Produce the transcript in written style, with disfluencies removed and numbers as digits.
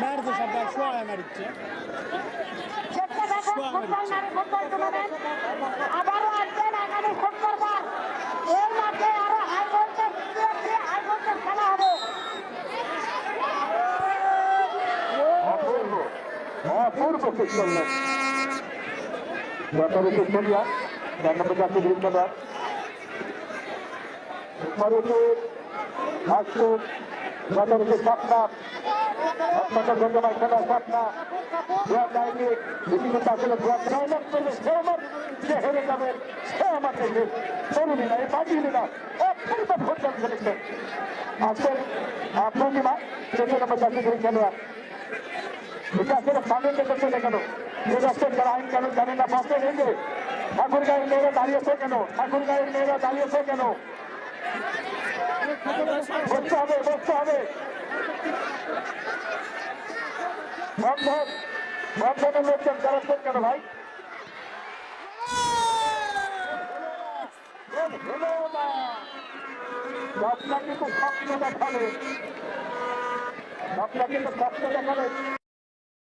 মারছে সবাই শোয়া মারছে আবারও আসবেন আগামী শুক্রবার এর মাঠে আরো হাই ভোল্টেজ খেলা হবে। অপূর্ব কৃষ্ণ যথারীতি খেলিয়া জান্নাত জাতি বৃন্দরা আসছে যথারীতি স্বপ্না অত্যন্ত গঞ্জমায় খেলার স্বপ্না রীতিমতো আসলে জয়লাভ করবে সে আমার যে হেরে যাবেন সে আমাকে তরুণী না এই বাজিয়ে না অত্যন্ত ফুটবল খেলেছেন আজকের প্রতিমা তৃতীয় নম্বর জাতীয় খেলোয়াড় এটা আসলে সামনে দেখেছে না কেন নির্বাচন করা আইন কেন জানে না পাশে রেখে ঠাকুর গায়ের মেয়েরা দাঁড়িয়েছে কেন ঠাকুর গায়ের মেয়েরা দাঁড়িয়েছে কেন বসতে হবে বসতে হবে বন্ধন বন্ধনের লোকজন চালাচ্ছেন কেন ভাই আপনার কিন্তু স্বপ্ন দেখাবে আপনার কিন্তু স্বপ্ন দেখাবে